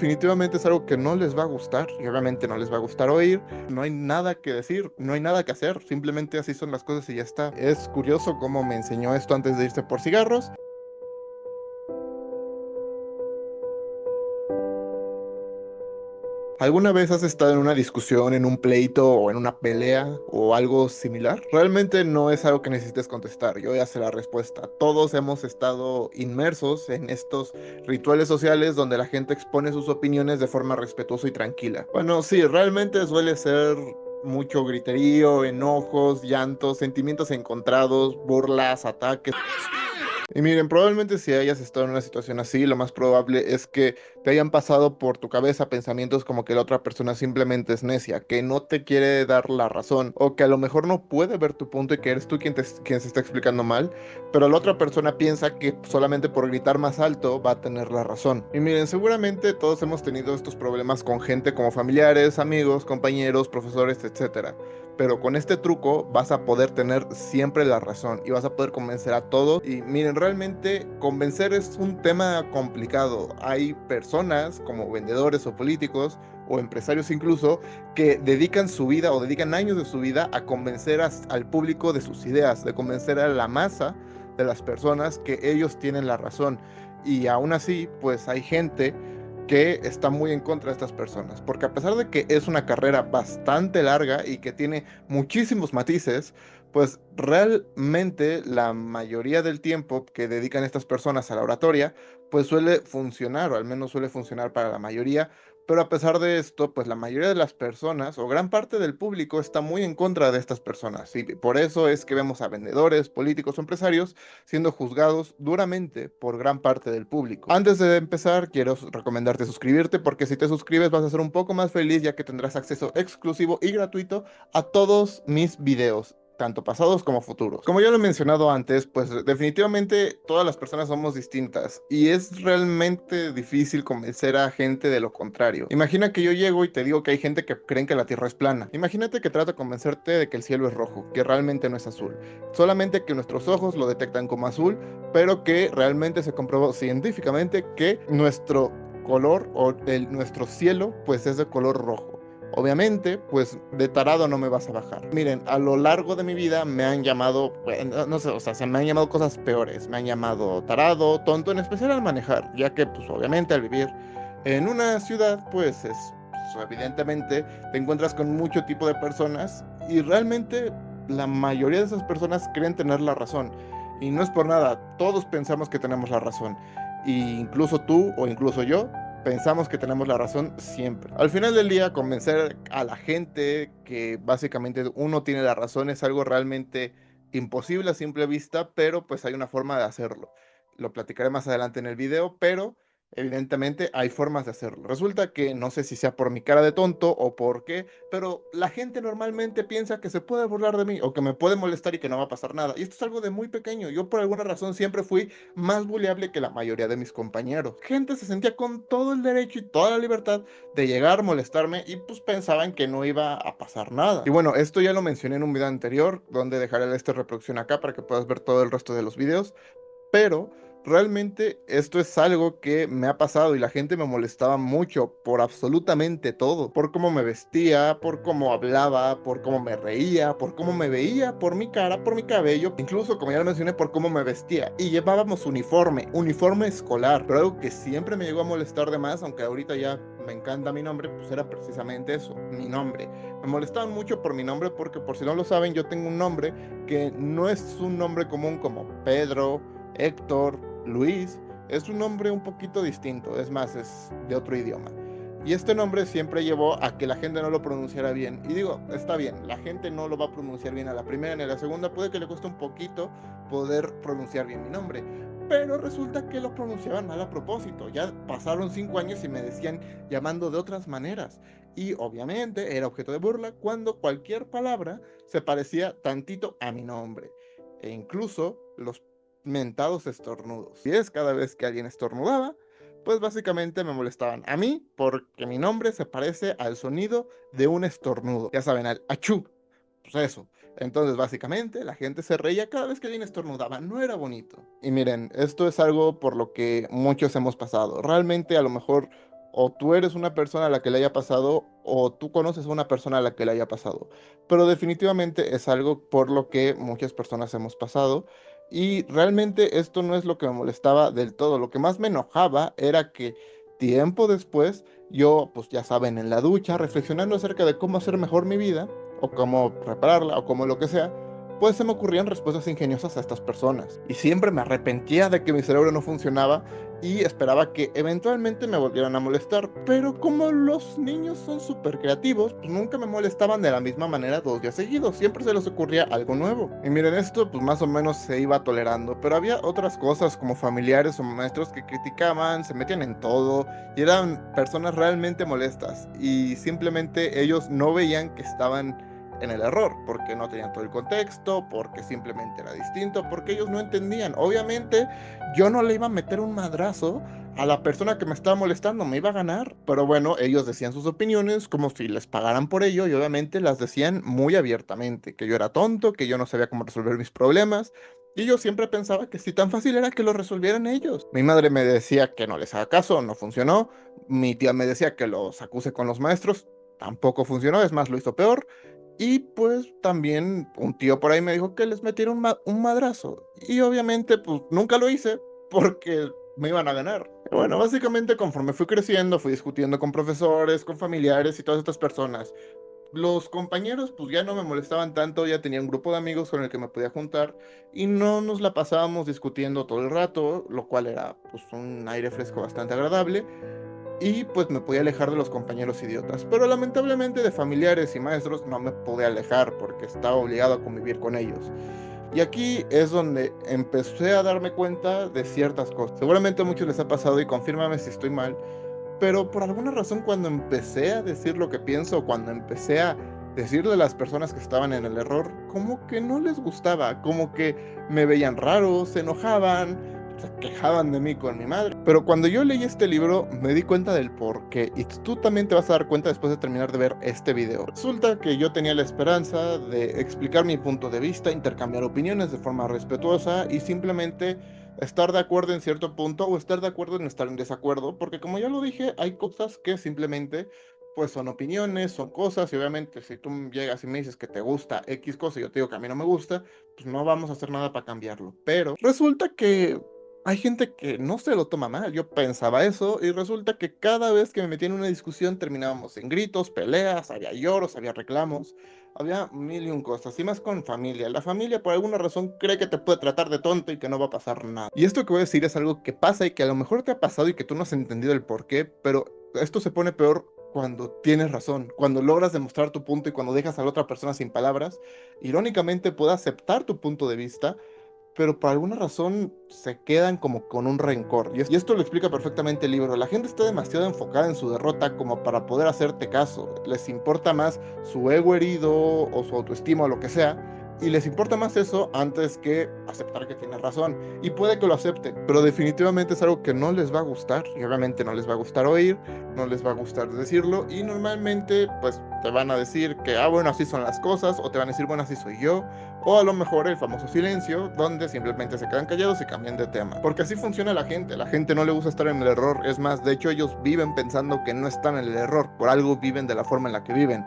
Definitivamente es algo que no les va a gustar y obviamente no les va a gustar oír. No hay nada que decir, no hay nada que hacer, simplemente así son las cosas y ya está. Es curioso cómo me enseñó esto antes de irse por cigarros. ¿Alguna vez has estado en una discusión, en un pleito o en una pelea o algo similar? Realmente no es algo que necesites contestar, yo ya sé la respuesta. Todos hemos estado inmersos en estos rituales sociales donde la gente expone sus opiniones de forma respetuosa y tranquila. Bueno, sí, realmente suele ser mucho griterío, enojos, llantos, sentimientos encontrados, burlas, ataques. Y miren, probablemente si hayas estado en una situación así, lo más probable es que te hayan pasado por tu cabeza pensamientos como que la otra persona simplemente es necia, que no te quiere dar la razón, o que a lo mejor no puede ver tu punto y que eres tú quien se está explicando mal, pero la otra persona piensa que solamente por gritar más alto va a tener la razón. Y miren, seguramente todos hemos tenido estos problemas con gente como familiares, amigos, compañeros, profesores, etcétera. Pero con este truco vas a poder tener siempre la razón y vas a poder convencer a todos. Y miren, realmente convencer es un tema complicado. Hay personas como vendedores o políticos o empresarios incluso que dedican su vida o dedican años de su vida a convencer al público de sus ideas, de convencer a la masa de las personas que ellos tienen la razón. Y aún así, pues hay gente que está muy en contra de estas personas, porque a pesar de que es una carrera bastante larga y que tiene muchísimos matices, pues realmente la mayoría del tiempo que dedican estas personas a la oratoria, pues suele funcionar, o al menos suele funcionar para la mayoría, pero a pesar de esto, pues la mayoría de las personas, o gran parte del público, está muy en contra de estas personas, y por eso es que vemos a vendedores, políticos o empresarios siendo juzgados duramente por gran parte del público. Antes de empezar, quiero recomendarte suscribirte porque si te suscribes vas a ser un poco más feliz ya que tendrás acceso exclusivo y gratuito a todos mis videos, tanto pasados como futuros. Como ya lo he mencionado antes, pues definitivamente todas las personas somos distintas y es realmente difícil convencer a gente de lo contrario. Imagina que yo llego y te digo que hay gente que creen que la Tierra es plana. Imagínate que trato de convencerte de que el cielo es rojo, que realmente no es azul. Solamente que nuestros ojos lo detectan como azul, pero que realmente se comprobó científicamente que nuestro color o nuestro cielo pues es de color rojo. Obviamente, pues de tarado no me vas a bajar. Miren, a lo largo de mi vida me han llamado, bueno, no sé, o sea, se me han llamado cosas peores. Me han llamado tarado, tonto, en especial al manejar, ya que pues obviamente al vivir en una ciudad, pues, evidentemente te encuentras con mucho tipo de personas y realmente la mayoría de esas personas creen tener la razón. Y no es por nada, todos pensamos que tenemos la razón. Y incluso tú o incluso yo pensamos que tenemos la razón siempre. Al final del día, convencer a la gente que básicamente uno tiene la razón es algo realmente imposible a simple vista, pero pues hay una forma de hacerlo. Lo platicaré más adelante en el video, pero evidentemente hay formas de hacerlo. Resulta que no sé si sea por mi cara de tonto o por qué, pero la gente normalmente piensa que se puede burlar de mí o que me puede molestar y que no va a pasar nada. Y esto es algo de muy pequeño. Yo por alguna razón siempre fui más buleable que la mayoría de mis compañeros. Gente se sentía con todo el derecho y toda la libertad de llegar, molestarme y pues pensaban que no iba a pasar nada. Y bueno, esto ya lo mencioné en un video anterior, donde dejaré esta reproducción acá para que puedas ver todo el resto de los videos. Pero realmente esto es algo que me ha pasado y la gente me molestaba mucho por absolutamente todo, por cómo me vestía, por cómo hablaba, por cómo me reía, por cómo me veía, por mi cara, por mi cabello, incluso como ya lo mencioné, por cómo me vestía. Y llevábamos uniforme escolar, pero algo que siempre me llegó a molestar de más, aunque ahorita ya me encanta mi nombre, pues era precisamente eso, mi nombre. Me molestaban mucho por mi nombre porque por si no lo saben, yo tengo un nombre que no es un nombre común como Pedro, Héctor, Luis, es un nombre un poquito distinto, es más, es de otro idioma. Y este nombre siempre llevó a que la gente no lo pronunciara bien. Y digo, está bien, la gente no lo va a pronunciar bien a la primera ni a la segunda, puede que le cueste un poquito poder pronunciar bien mi nombre. Pero resulta que lo pronunciaban mal a propósito. Ya pasaron 5 años y me decían llamando de otras maneras. Y obviamente era objeto de burla cuando cualquier palabra se parecía tantito a mi nombre. E incluso los mentados estornudos. Y es cada vez que alguien estornudaba, pues básicamente me molestaban a mí porque mi nombre se parece al sonido de un estornudo. Ya saben, al achú. Pues eso. Entonces, básicamente, la gente se reía cada vez que alguien estornudaba. No era bonito. Y miren, esto es algo por lo que muchos hemos pasado. Realmente, a lo mejor o tú eres una persona a la que le haya pasado, o tú conoces a una persona a la que le haya pasado. Pero definitivamente es algo por lo que muchas personas hemos pasado. Y realmente esto no es lo que me molestaba del todo. Lo que más me enojaba era que tiempo después, yo, pues ya saben, en la ducha, reflexionando acerca de cómo hacer mejor mi vida, o cómo repararla, o cómo lo que sea, pues se me ocurrían respuestas ingeniosas a estas personas. Y siempre me arrepentía de que mi cerebro no funcionaba y esperaba que eventualmente me volvieran a molestar. Pero como los niños son súper creativos, pues nunca me molestaban de la misma manera 2 días seguidos. Siempre se les ocurría algo nuevo. Y miren, esto pues más o menos se iba tolerando. Pero había otras cosas como familiares o maestros que criticaban, se metían en todo y eran personas realmente molestas. Y simplemente ellos no veían que estaban en el error, porque no tenían todo el contexto, porque simplemente era distinto, porque ellos no entendían. Obviamente, yo no le iba a meter un madrazo a la persona que me estaba molestando, me iba a ganar. Pero bueno, ellos decían sus opiniones como si les pagaran por ello y obviamente las decían muy abiertamente, que yo era tonto, que yo no sabía cómo resolver mis problemas. Y yo siempre pensaba que si tan fácil era que lo resolvieran ellos. Mi madre me decía que no les haga caso, no funcionó. Mi tía me decía que los acuse con los maestros, tampoco funcionó, es más, lo hizo peor. Y pues también un tío por ahí me dijo que les metiera un madrazo. Y obviamente pues nunca lo hice porque me iban a ganar. Y bueno, básicamente conforme fui creciendo, fui discutiendo con profesores, con familiares y todas estas personas. Los compañeros pues ya no me molestaban tanto, ya tenía un grupo de amigos con el que me podía juntar y no nos la pasábamos discutiendo todo el rato, lo cual era pues un aire fresco bastante agradable y pues me podía alejar de los compañeros idiotas. Pero lamentablemente de familiares y maestros no me podía alejar porque estaba obligado a convivir con ellos. Y aquí es donde empecé a darme cuenta de ciertas cosas. Seguramente a muchos les ha pasado y confírmame si estoy mal, pero por alguna razón cuando empecé a decir lo que pienso, cuando empecé a decirle a las personas que estaban en el error, como que no les gustaba, como que me veían raro, se enojaban, se quejaban de mí con mi madre. Pero cuando yo leí este libro me di cuenta del por qué y tú también te vas a dar cuenta después de terminar de ver este video. Resulta que yo tenía la esperanza de explicar mi punto de vista, intercambiar opiniones de forma respetuosa y simplemente estar de acuerdo en cierto punto o estar de acuerdo en estar en desacuerdo, porque como ya lo dije, hay cosas que simplemente pues son opiniones, son cosas, y obviamente si tú llegas y me dices que te gusta X cosa y yo te digo que a mí no me gusta, pues no vamos a hacer nada para cambiarlo. Pero resulta que hay gente que no se lo toma mal, yo pensaba eso, y resulta que cada vez que me metía en una discusión terminábamos en gritos, peleas, había lloros, había reclamos. Había mil y un cosas, y más con familia. La familia por alguna razón cree que te puede tratar de tonto y que no va a pasar nada. Y esto que voy a decir es algo que pasa y que a lo mejor te ha pasado y que tú no has entendido el por qué, pero esto se pone peor cuando tienes razón, cuando logras demostrar tu punto y cuando dejas a la otra persona sin palabras. Irónicamente puede aceptar tu punto de vista, pero por alguna razón se quedan como con un rencor. Y esto lo explica perfectamente el libro. La gente está demasiado enfocada en su derrota como para poder hacerte caso. Les importa más su ego herido o su autoestima o lo que sea. Y les importa más eso antes que aceptar que tienes razón. Y puede que lo acepten, pero definitivamente es algo que no les va a gustar. Y obviamente no les va a gustar oír, no les va a gustar decirlo. Y normalmente pues te van a decir que, ah, bueno, así son las cosas. O te van a decir, bueno, así soy yo. O a lo mejor el famoso silencio, donde simplemente se quedan callados y cambian de tema. Porque así funciona la gente. La gente no le gusta estar en el error. Es más, de hecho ellos viven pensando que no están en el error. Por algo viven de la forma en la que viven.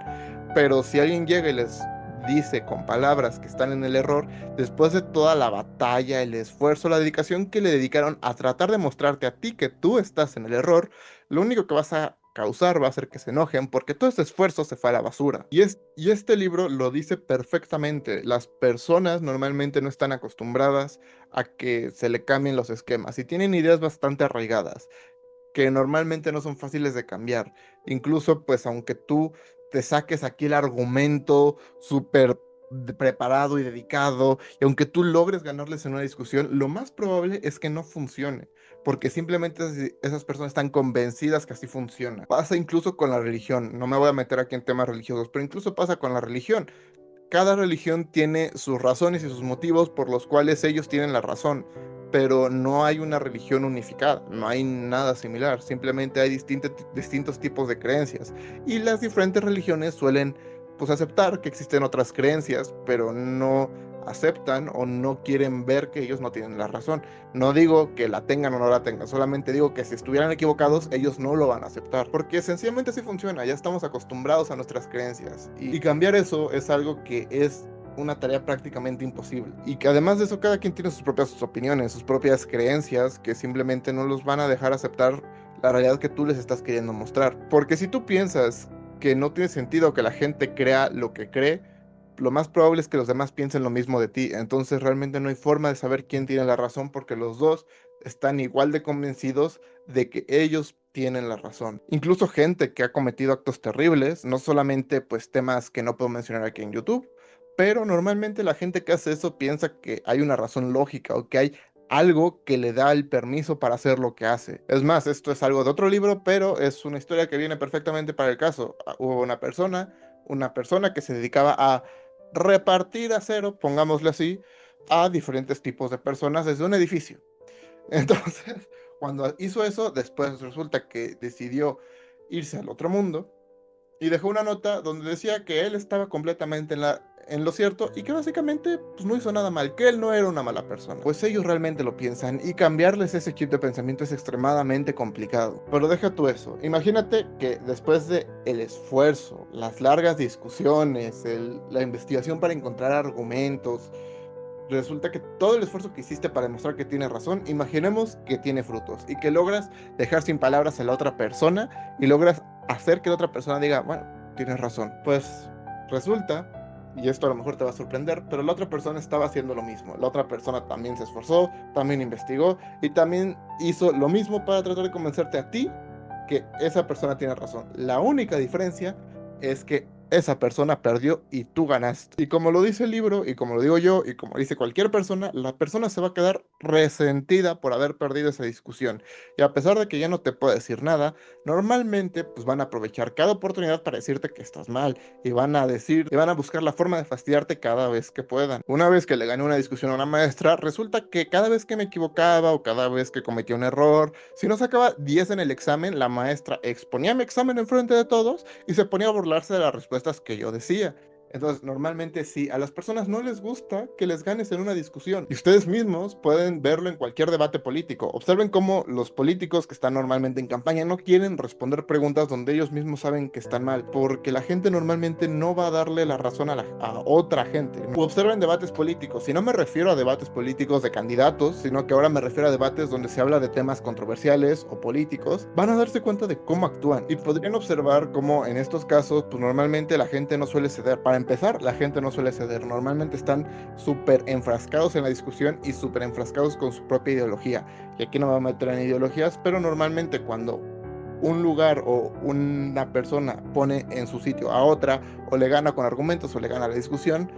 Pero si alguien llega y les dice con palabras que están en el error, después de toda la batalla, el esfuerzo, la dedicación que le dedicaron a tratar de mostrarte a ti que tú estás en el error, lo único que vas a causar va a hacer que se enojen porque todo ese esfuerzo se fue a la basura. Y este libro lo dice perfectamente. Las personas normalmente no están acostumbradas a que se le cambien los esquemas y tienen ideas bastante arraigadas que normalmente no son fáciles de cambiar. Incluso, pues, aunque tú te saques aquí el argumento súper preparado y dedicado, y aunque tú logres ganarles en una discusión, lo más probable es que no funcione, porque simplemente esas personas están convencidas que así funciona. Pasa incluso con la religión, no me voy a meter aquí en temas religiosos, pero incluso pasa con la religión. Cada religión tiene sus razones y sus motivos por los cuales ellos tienen la razón, pero no hay una religión unificada, no hay nada similar, simplemente hay distintos tipos de creencias y las diferentes religiones suelen pues aceptar que existen otras creencias, pero no aceptan o no quieren ver que ellos no tienen la razón. No digo que la tengan o no la tengan, solamente digo que si estuvieran equivocados, ellos no lo van a aceptar, porque sencillamente así funciona, ya estamos acostumbrados a nuestras creencias, y cambiar eso es algo que es una tarea prácticamente imposible, y que además de eso cada quien tiene sus propias opiniones, sus propias creencias, que simplemente no los van a dejar aceptar la realidad que tú les estás queriendo mostrar. Porque si tú piensas que no tiene sentido que la gente crea lo que cree, lo más probable es que los demás piensen lo mismo de ti. Entonces realmente no hay forma de saber quién tiene la razón, porque los dos están igual de convencidos de que ellos tienen la razón. Incluso gente que ha cometido actos terribles, no solamente pues temas que no puedo mencionar aquí en YouTube, pero normalmente la gente que hace eso piensa que hay una razón lógica o que hay algo que le da el permiso para hacer lo que hace. Es más, esto es algo de otro libro, pero es una historia que viene perfectamente para el caso. Hubo una persona que se dedicaba a repartir acero, pongámosle así, a diferentes tipos de personas desde un edificio. Entonces, cuando hizo eso, después resulta que decidió irse al otro mundo y dejó una nota donde decía que él estaba completamente en lo cierto y que básicamente pues, no hizo nada mal, que él no era una mala persona. Pues ellos realmente lo piensan y cambiarles ese chip de pensamiento es extremadamente complicado. Pero deja tú eso, imagínate que después de el esfuerzo, las largas discusiones, la investigación para encontrar argumentos, resulta que todo el esfuerzo que hiciste para demostrar que tienes razón, imaginemos que tiene frutos y que logras dejar sin palabras a la otra persona y logras hacer que la otra persona diga, bueno, tienes razón. Pues resulta, y esto a lo mejor te va a sorprender, pero la otra persona estaba haciendo lo mismo. La otra persona también se esforzó, también investigó y también hizo lo mismo para tratar de convencerte a ti que esa persona tiene razón. La única diferencia es que esa persona perdió y tú ganaste. Y como lo dice el libro, y como lo digo yo, y como dice cualquier persona, la persona se va a quedar resentida por haber perdido esa discusión. Y a pesar de que ya no te puede decir nada, normalmente pues van a aprovechar cada oportunidad para decirte que estás mal. Y van a buscar la forma de fastidiarte cada vez que puedan. Una vez que le gané una discusión a una maestra, resulta que cada vez que me equivocaba o cada vez que cometía un error, si no sacaba 10 en el examen, la maestra exponía mi examen enfrente de todos y se ponía a burlarse de las respuestas que yo decía. Entonces, normalmente sí, a las personas no les gusta que les ganes en una discusión. Y ustedes mismos pueden verlo en cualquier debate político. Observen cómo los políticos que están normalmente en campaña no quieren responder preguntas donde ellos mismos saben que están mal, porque la gente normalmente no va a darle la razón a otra gente. Observen debates políticos. Y no me refiero a debates políticos de candidatos, sino que ahora me refiero a debates donde se habla de temas controversiales o políticos. Van a darse cuenta de cómo actúan y podrían observar cómo en estos casos, pues normalmente la gente no suele ceder. Para empezar, la gente no suele ceder. Normalmente están súper enfrascados en la discusión y súper enfrascados con su propia ideología. Y aquí no me voy a meter en ideologías, pero normalmente cuando un lugar o una persona pone en su sitio a otra, o le gana con argumentos o le gana la discusión,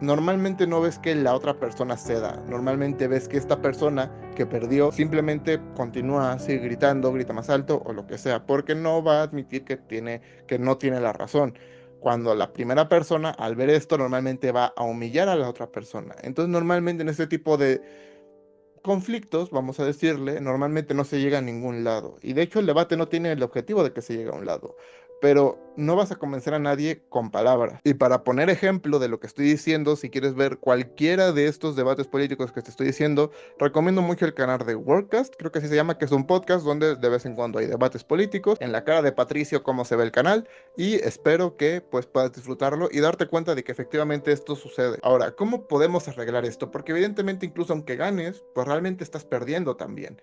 normalmente no ves que la otra persona ceda. Normalmente ves que esta persona que perdió simplemente continúa así gritando, grita más alto o lo que sea, porque no va a admitir que no tiene la razón. Cuando la primera persona, al ver esto, normalmente va a humillar a la otra persona. Entonces, normalmente en este tipo de conflictos, vamos a decirle, normalmente no se llega a ningún lado. Y de hecho el debate no tiene el objetivo de que se llegue a un lado. Pero no vas a convencer a nadie con palabras. Y para poner ejemplo de lo que estoy diciendo, si quieres ver cualquiera de estos debates políticos que te estoy diciendo, recomiendo mucho el canal de Worldcast, creo que así se llama, que es un podcast donde de vez en cuando hay debates políticos. En la cara de Patricio, cómo se ve el canal. Y espero que pues puedas disfrutarlo y darte cuenta de que efectivamente esto sucede. Ahora, ¿cómo podemos arreglar esto? Porque evidentemente incluso aunque ganes, pues realmente estás perdiendo también.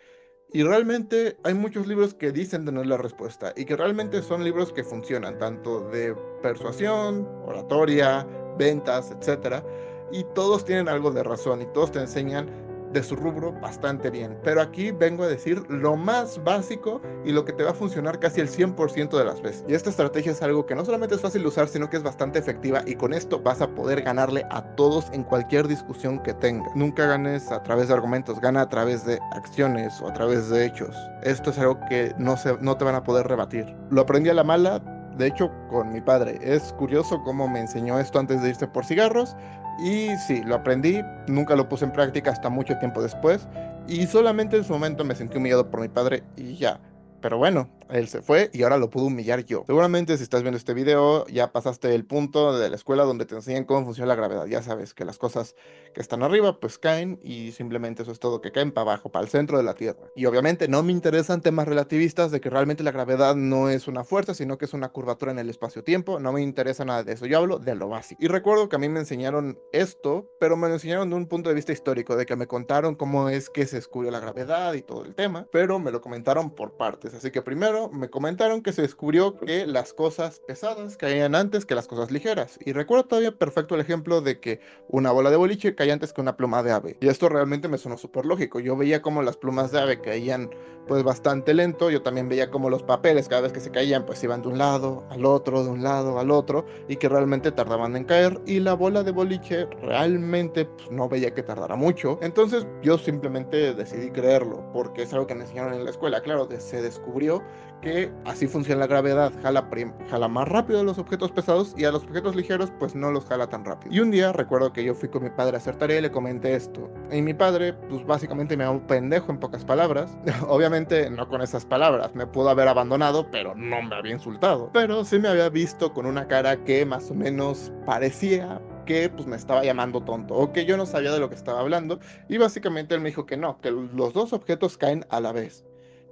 Y realmente hay muchos libros que dicen tener la respuesta y que realmente son libros que funcionan, tanto de persuasión, oratoria, ventas, etcétera. Y todos tienen algo de razón y todos te enseñan de su rubro bastante bien. Pero aquí vengo a decir lo más básico y lo que te va a funcionar casi el 100% de las veces. Y esta estrategia es algo que no solamente es fácil de usar, sino que es bastante efectiva y con esto vas a poder ganarle a todos en cualquier discusión que tengas. Nunca ganes a través de argumentos, gana a través de acciones o a través de hechos. Esto es algo que no te van a poder rebatir. Lo aprendí a la mala, de hecho, con mi padre. Es curioso cómo me enseñó esto antes de irse por cigarros. Y sí, lo aprendí, nunca lo puse en práctica hasta mucho tiempo después. Y solamente en su momento me sentí humillado por mi padre y ya. Pero bueno, él se fue y ahora lo puedo humillar yo. Seguramente si estás viendo este video ya pasaste el punto de la escuela donde te enseñan cómo funciona la gravedad. Ya sabes que las cosas que están arriba pues caen y simplemente eso es todo, que caen para abajo, para el centro de la Tierra. Y obviamente no me interesan temas relativistas de que realmente la gravedad no es una fuerza, sino que es una curvatura en el espacio-tiempo. No me interesa nada de eso. Yo hablo de lo básico. Y recuerdo que a mí me enseñaron esto, pero me lo enseñaron de un punto de vista histórico, de que me contaron cómo es que se descubrió la gravedad y todo el tema, pero me lo comentaron por partes. Así que primero me comentaron que se descubrió que las cosas pesadas caían antes que las cosas ligeras. Y recuerdo todavía perfecto el ejemplo de que una bola de boliche caía antes que una pluma de ave. Y esto realmente me sonó súper lógico. Yo veía como las plumas de ave caían pues bastante lento. Yo también veía como los papeles cada vez que se caían pues iban de un lado al otro, de un lado al otro, y que realmente tardaban en caer. Y la bola de boliche realmente pues, no veía que tardara mucho. Entonces yo simplemente decidí creerlo, porque es algo que me enseñaron en la escuela. Claro, se descubrió que así funciona la gravedad, jala más rápido a los objetos pesados y a los objetos ligeros pues no los jala tan rápido. Y un día recuerdo que yo fui con mi padre a hacer tarea y le comenté esto. Y mi padre pues básicamente me llamó pendejo en pocas palabras. Obviamente no con esas palabras, me pudo haber abandonado, pero no me había insultado. Pero sí me había visto con una cara que más o menos parecía que pues me estaba llamando tonto o que yo no sabía de lo que estaba hablando, y básicamente él me dijo que no, que los dos objetos caen a la vez.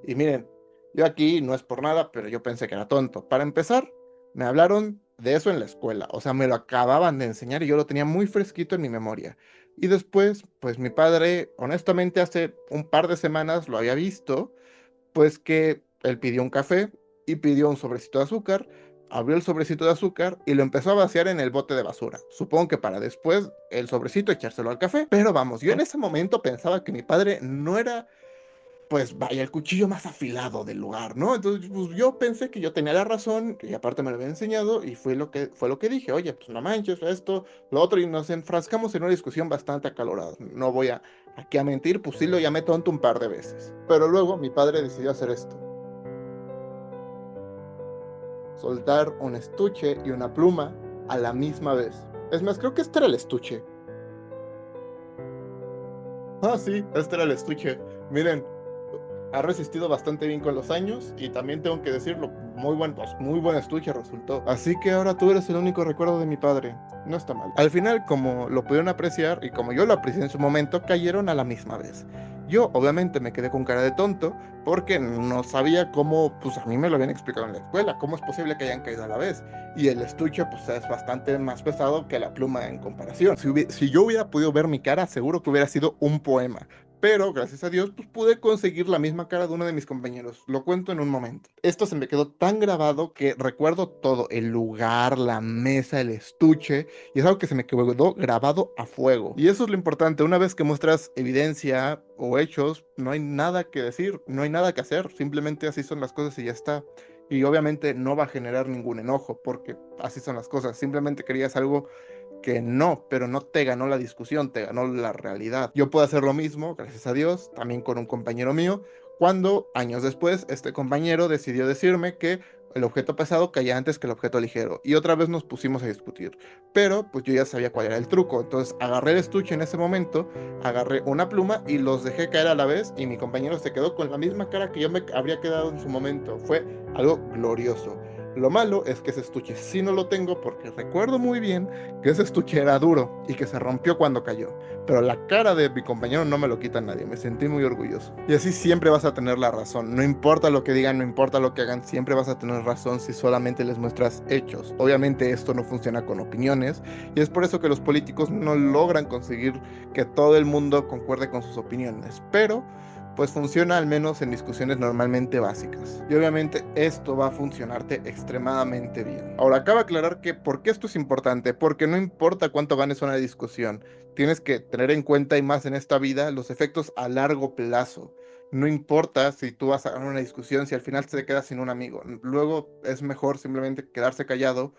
Y miren, yo aquí no es por nada, pero yo pensé que era tonto. Para empezar, me hablaron de eso en la escuela, o sea, me lo acababan de enseñar y yo lo tenía muy fresquito en mi memoria. Y después, pues mi padre, honestamente, hace un par de semanas lo había visto, pues que él pidió un café y pidió un sobrecito de azúcar, abrió el sobrecito de azúcar y lo empezó a vaciar en el bote de basura. Supongo que para después el sobrecito echárselo al café. Pero vamos, yo en ese momento pensaba que mi padre no era pues vaya, el cuchillo más afilado del lugar, ¿no? Entonces, pues yo pensé que yo tenía la razón, y aparte me lo había enseñado, y fue lo que dije, oye, pues no manches, esto, lo otro, y nos enfrascamos en una discusión bastante acalorada. No voy aquí a mentir, pues sí lo llamé tonto un par de veces. Pero luego mi padre decidió hacer esto, soltar un estuche y una pluma a la misma vez. Es más, creo que este era el estuche. Ah, sí, este era el estuche. Miren, ha resistido bastante bien con los años y también tengo que decirlo, muy buen estuche resultó. Así que ahora tú eres el único recuerdo de mi padre. No está mal. Al final, como lo pudieron apreciar y como yo lo aprecié en su momento, cayeron a la misma vez. Yo obviamente me quedé con cara de tonto porque no sabía cómo, pues a mí me lo habían explicado en la escuela, cómo es posible que hayan caído a la vez. Y el estuche pues es bastante más pesado que la pluma en comparación. Si yo hubiera podido ver mi cara, seguro que hubiera sido un poema. Pero gracias a Dios, pues pude conseguir la misma cara de uno de mis compañeros. Lo cuento en un momento. Esto se me quedó tan grabado que recuerdo todo, el lugar, la mesa, el estuche, y es algo que se me quedó grabado a fuego. Y eso es lo importante, una vez que muestras evidencia o hechos, no hay nada que decir, no hay nada que hacer, simplemente así son las cosas y ya está. Y obviamente no va a generar ningún enojo, porque así son las cosas. Simplemente querías algo que no, pero no te ganó la discusión, te ganó la realidad. Yo puedo hacer lo mismo, gracias a Dios, también con un compañero mío, cuando años después este compañero decidió decirme que el objeto pesado caía antes que el objeto ligero, y otra vez nos pusimos a discutir, pero pues yo ya sabía cuál era el truco. Entonces agarré el estuche en ese momento, agarré una pluma y los dejé caer a la vez, y mi compañero se quedó con la misma cara que yo me habría quedado en su momento. Fue algo glorioso. Lo malo es que ese estuche sí no lo tengo, porque recuerdo muy bien que ese estuche era duro y que se rompió cuando cayó. Pero la cara de mi compañero no me lo quita nadie, me sentí muy orgulloso. Y así siempre vas a tener la razón, no importa lo que digan, no importa lo que hagan, siempre vas a tener razón si solamente les muestras hechos. Obviamente esto no funciona con opiniones, y es por eso que los políticos no logran conseguir que todo el mundo concuerde con sus opiniones, pero pues funciona al menos en discusiones normalmente básicas. Y obviamente esto va a funcionarte extremadamente bien. Ahora, cabe aclarar que ¿por qué esto es importante? Porque no importa cuánto ganes una discusión, tienes que tener en cuenta, y más en esta vida, los efectos a largo plazo. No importa si tú vas a ganar una discusión, si al final te quedas sin un amigo. Luego es mejor simplemente quedarse callado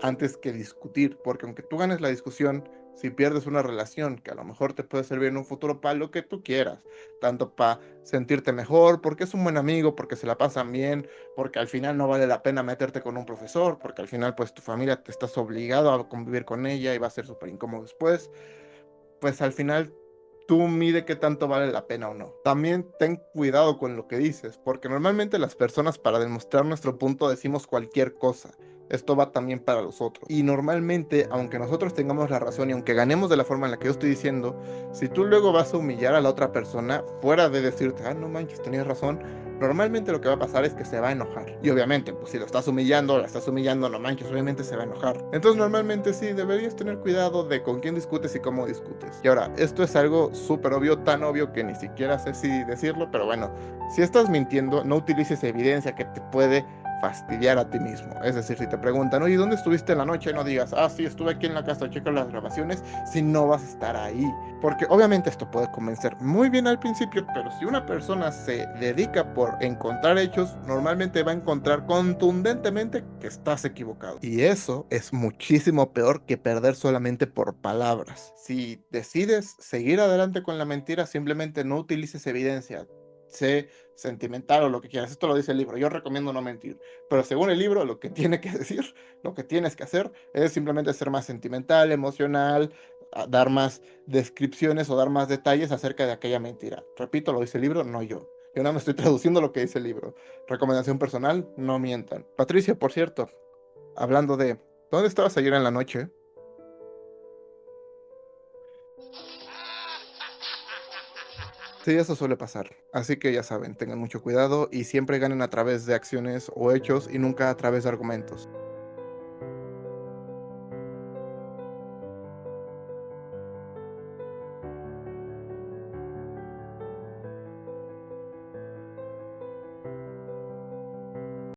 antes que discutir, porque aunque tú ganes la discusión, si pierdes una relación que a lo mejor te puede servir en un futuro para lo que tú quieras, tanto para sentirte mejor, porque es un buen amigo, porque se la pasan bien, porque al final no vale la pena meterte con un profesor, porque al final pues tu familia te estás obligado a convivir con ella y va a ser súper incómodo después, pues al final tú mide qué tanto vale la pena o no. También ten cuidado con lo que dices, porque normalmente las personas para demostrar nuestro punto decimos cualquier cosa. Esto va también para los otros. Y normalmente, aunque nosotros tengamos la razón y aunque ganemos de la forma en la que yo estoy diciendo, si tú luego vas a humillar a la otra persona, fuera de decirte, ah, no manches, tenías razón, normalmente lo que va a pasar es que se va a enojar. Y obviamente, pues si lo estás humillando, la estás humillando, no manches, obviamente se va a enojar. Entonces normalmente sí, deberías tener cuidado de con quién discutes y cómo discutes. Y ahora, esto es algo súper obvio, tan obvio que ni siquiera sé si decirlo, pero bueno, si estás mintiendo, no utilices evidencia que te puede fastidiar a ti mismo. Es decir, si te preguntan, oye, ¿dónde estuviste en la noche? No digas, ah, sí, estuve aquí en la casa, checa las grabaciones, si no vas a estar ahí. Porque obviamente esto puede convencer muy bien al principio, pero si una persona se dedica por encontrar hechos, normalmente va a encontrar contundentemente que estás equivocado. Y eso es muchísimo peor que perder solamente por palabras. Si decides seguir adelante con la mentira, simplemente no utilices evidencia. Sé sentimental o lo que quieras. Esto lo dice el libro. Yo recomiendo no mentir. Pero según el libro, lo que tiene que decir, lo que tienes que hacer es simplemente ser más sentimental, emocional, dar más descripciones o dar más detalles acerca de aquella mentira. Repito, lo dice el libro, no yo. Yo no me estoy traduciendo lo que dice el libro. Recomendación personal, no mientan. Patricia, por cierto, hablando de, ¿dónde estabas ayer en la noche? Sí, eso suele pasar. Así que ya saben, tengan mucho cuidado y siempre ganen a través de acciones o hechos y nunca a través de argumentos.